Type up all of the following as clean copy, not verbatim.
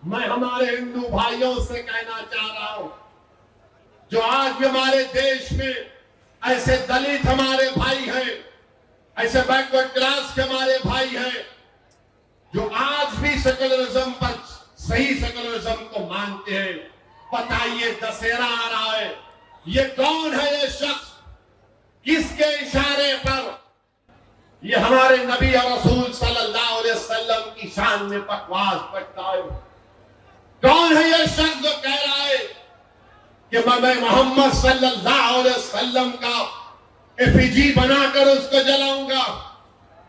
मैं हमारे हिंदू भाइयों से कहना चाह रहा हूं, जो आज भी हमारे देश में ऐसे दलित हमारे भाई हैं, ऐसे बैकवर्ड क्लास के हमारे भाई हैं, जो आज भी सेकुलरिज्म पर, सही सेकुलरिज्म को मानते हैं। बताइए, दशहरा आ रहा है, ये कौन है ये शख्स, किसके इशारे पर ये हमारे नबी और रसूल सल्लल्लाहु अलैहि वसल्लम की शान में बकवास करता है? कौन है ये शख्स जो कह रहा है कि मैं मोहम्मद सल्लल्लाहु अलैहि वसल्लम का एफिजी बनाकर उसको जलाऊंगा?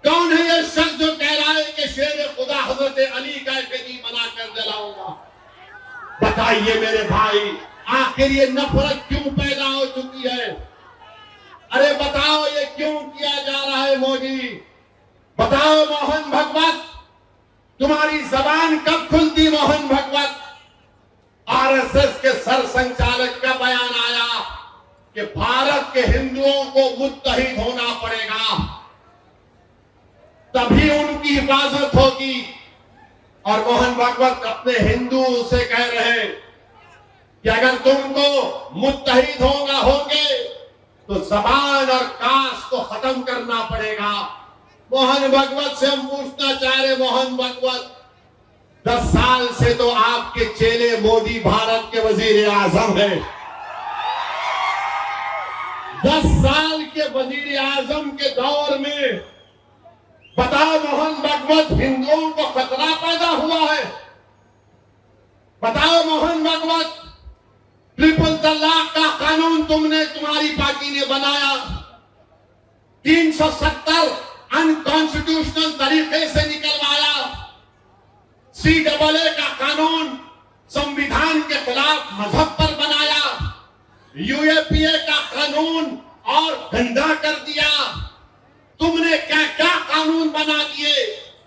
कौन है ये शख्स जो कह रहा है कि शेर खुदा हजरत अली का एफिजी बनाकर जलाऊंगा? बताइए मेरे भाई, आखिर ये नफरत क्यों पैदा हो चुकी है? अरे बताओ, ये क्यों किया जा रहा है? मोदी बताओ, मोहन भगवत, तुम्हारी जबान कब खुलती? मोहन भगवत, आरएसएस के सर संचालक का बयान आया कि भारत के हिंदुओं को मुत्तहिद होना पड़ेगा, तभी उनकी हिफाजत होगी। और मोहन भागवत अपने हिंदू से कह रहे हैं कि अगर तुमको मुत्तहिद होंगे तो जबान और कास्ट को खत्म करना पड़ेगा। मोहन भागवत से हम पूछना चाह रहे, मोहन भागवत, 10 साल से तो आपके चेले मोदी भारत के वजीर आजम है। 10 साल के वजीर आजम के दौर में बताओ मोहन भागवत, हिंदुओं को खतरा पैदा हुआ है? बताओ मोहन भागवत, ट्रिपल तलाक का कानून तुम्हारी पार्टी ने बनाया, 370 अनकॉन्स्टिट्यूशनल तरीके से निकलवाया, CAA का कानून संविधान के खिलाफ मजहब पर बनाया, UAPA का कानून और गंदा कर दिया। तुमने क्या क्या कानून बना दिए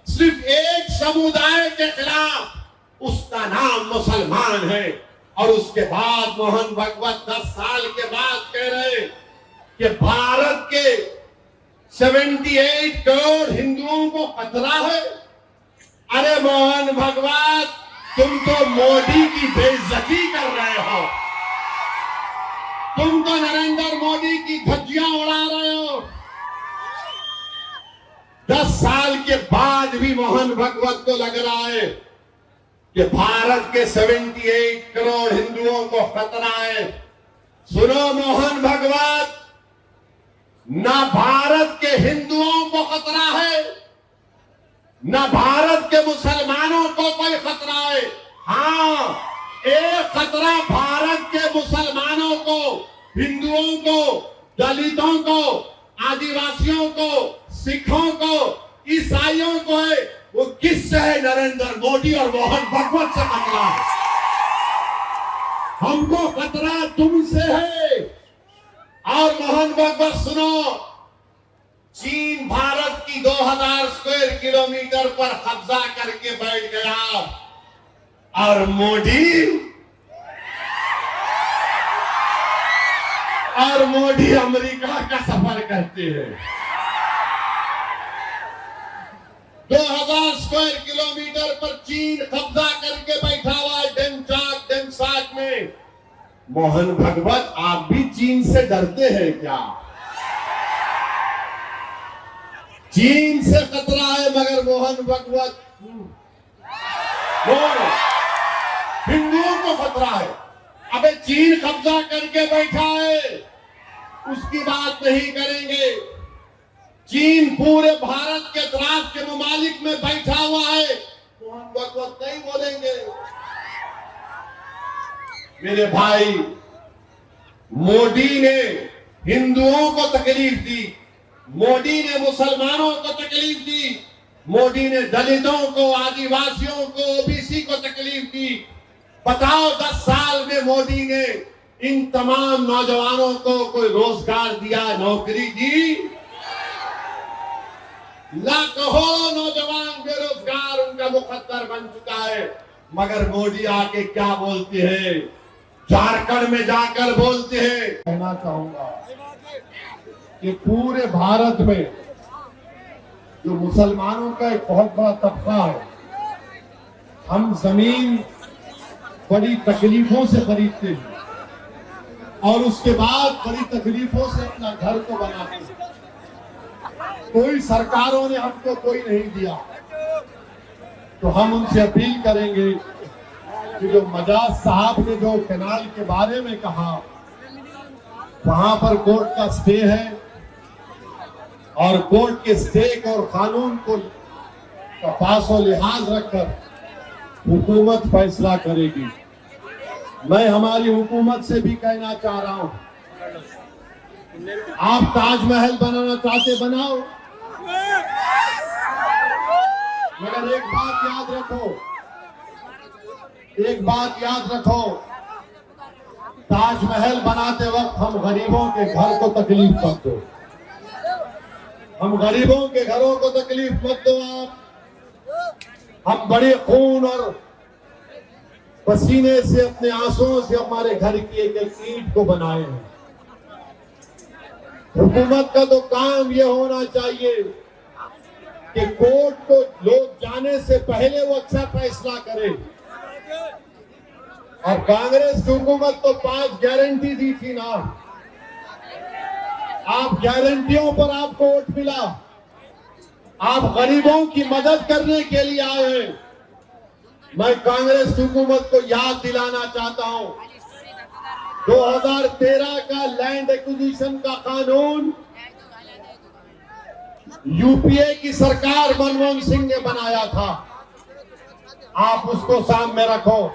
सिर्फ एक समुदाय के खिलाफ, उसका नाम मुसलमान है। और उसके बाद मोहन भागवत 10 साल के बाद कह रहे कि भारत के 78 करोड़ हिंदुओं को खतरा है। अरे मोहन भागवत, तुम तो मोदी की बेइज्जती कर रहे हो, तुम तो नरेंद्र मोदी की धज्जियां उड़ा रहे हो। 10 साल के बाद भी मोहन भागवत को लग रहा है कि भारत के 78 करोड़ हिंदुओं को खतरा है। सुनो मोहन भागवत, ना भारत के हिंदुओं को खतरा है, ना भारत के मुसलमानों को कोई खतरा है। हाँ, एक खतरा भारत के मुसलमानों को, हिंदुओं को, दलितों को, आदिवासियों को, सिखों को, ईसाइयों को है। वो किससे है? नरेंद्र मोदी और मोहन भागवत से खतरा है। हमको खतरा तुमसे है। और मोहन भागवत सुनो, चीन भारत की 2000 स्क्वायर किलोमीटर पर कब्जा करके बैठ गया, और मोदी अमेरिका का सफर करते हैं। 2000 स्क्वायर किलोमीटर पर चीन कब्जा करके बैठा हुआ है डेमसाक में। मोहन भागवत, आप भी चीन से डरते हैं क्या? चीन से खतरा है, मगर मोहन भागवत हिंदुओं को खतरा है। अबे चीन कब्जा करके बैठा है, उसकी बात नहीं करेंगे। चीन पूरे भारत के द्रास के ममालिक में बैठा हुआ है, मोहन भागवत नहीं बोलेंगे। मेरे भाई, मोदी ने हिंदुओं को तकलीफ दी, मोदी ने मुसलमानों को तकलीफ दी, मोदी ने दलितों को, आदिवासियों को, ओबीसी को तकलीफ दी। बताओ, 10 साल में मोदी ने इन तमाम नौजवानों को कोई रोजगार दिया, नौकरी दी? लाखों नौजवान बेरोजगार, उनका मुकद्दर बन चुका है। मगर मोदी आके क्या बोलते हैं? झारखंड में जाकर बोलते हैं। कहना चाहूंगा कि पूरे भारत में जो मुसलमानों का एक बहुत बड़ा तबका है, हम जमीन बड़ी तकलीफों से खरीदते हैं और उसके बाद बड़ी तकलीफों से अपना घर को बनाते हैं। कोई सरकारों ने हमको कोई नहीं दिया, तो हम उनसे अपील करेंगे कि जो मजाज साहब ने जो कैनाल के बारे में कहा, वहां पर कोर्ट का स्टे है और कोर्ट के स्टे और कानून को पास और लिहाज रखकर हुकूमत फैसला करेगी। मैं हमारी हुकूमत से भी कहना चाह रहा हूं, आप ताजमहल बनाना चाहते बनाओ, मगर एक बात याद रखो, ताजमहल बनाते वक्त हम गरीबों के घर को तकलीफ मत दो, हम गरीबों के घरों को तकलीफ मत दो आप। हम बड़े खून और पसीने से, अपने आंसुओं से हमारे घर की एक एक ईंट को बनाए हैं। हुकूमत का तो काम यह होना चाहिए कि कोर्ट को लोग जाने से पहले वो अच्छा फैसला करे। और कांग्रेस की हुकूमत तो 5 गारंटी दी थी ना, आप गारंटियों पर आपको वोट मिला, आप गरीबों की मदद करने के लिए आए हैं। मैं कांग्रेस की हुकूमत को याद दिलाना चाहता हूं, 2013 का लैंड एक्विजिशन का कानून यूपीए की सरकार मनमोहन सिंह ने बनाया था। आप उसको सामने रखो,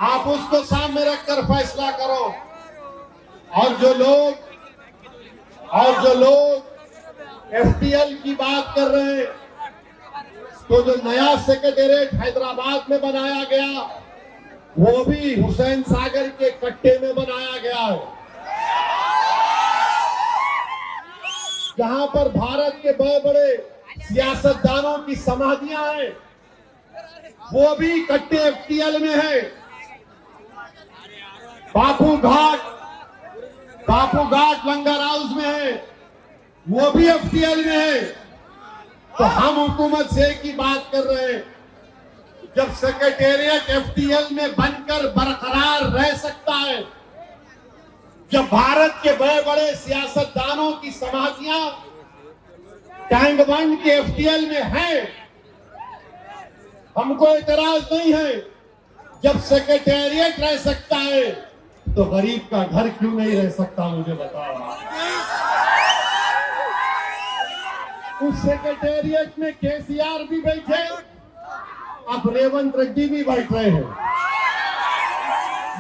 आप उसको सामने रखकर फैसला करो। और जो लोग एफटीएल की बात कर रहे हैं, तो जो नया सेक्रेटेरिएट हैदराबाद में बनाया गया, वो भी हुसैन सागर के कट्टे में बनाया गया है, जहां पर भारत के बड़े बड़े सियासतदानों की समाधियां हैं, वो भी कट्टे एफटीएल में है। बापू घाट लंगर हाउस में है, वो भी एफटीएल में है। तो हम हुकूमत से एक ही बात कर रहे हैं, जब सेक्रेटेरिएट एफटीएल में बनकर बरकरार रह सकता है, जब भारत के बड़े बड़े सियासतदानों की समाधियां टैंक बंड के एफटीएल में है, हमको एतराज नहीं है। जब सेक्रेटेरिएट रह सकता है, तो गरीब का घर क्यों नहीं रह सकता, मुझे बताओ। उस सेक्रेटेरिएट में केसीआर भी बैठे, अब रेवंत रेड्डी भी बैठ रहे हैं।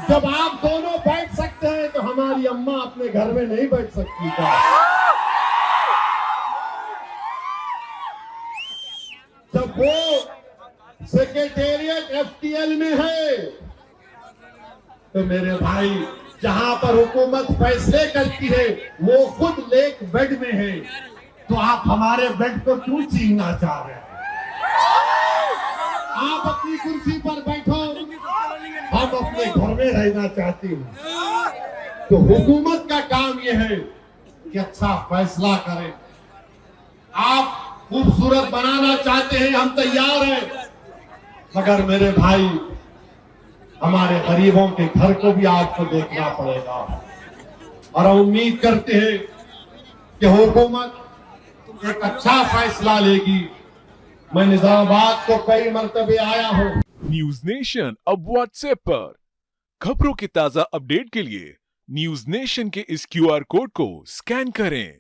जब आप दोनों बैठ सकते हैं, तो हमारी अम्मा अपने घर में नहीं बैठ सकती क्या? जब वो सेक्रेटेरिएट एफटीएल में है, तो मेरे भाई, जहां पर हुकूमत फैसले करती है, वो खुद लेक बेड में है, तो आप हमारे बेड को क्यों छीनना चाह रहे हैं? आप अपनी कुर्सी पर बैठो, हम अपने घर में रहना चाहते हैं। तो हुकूमत का काम यह है कि अच्छा फैसला करें। आप खूबसूरत बनाना चाहते हैं, हम तैयार हैं, मगर मेरे भाई, हमारे गरीबों के घर को भी आपको देखना पड़ेगा। और हम उम्मीद करते हैं कि हुकूमत एक अच्छा फैसला लेगी। मैं निजामाबाद को कई मरतबे आया हूं। न्यूज नेशन अब व्हाट्सएप पर खबरों के ताजा अपडेट के लिए न्यूज नेशन के इस क्यूआर कोड को स्कैन करें।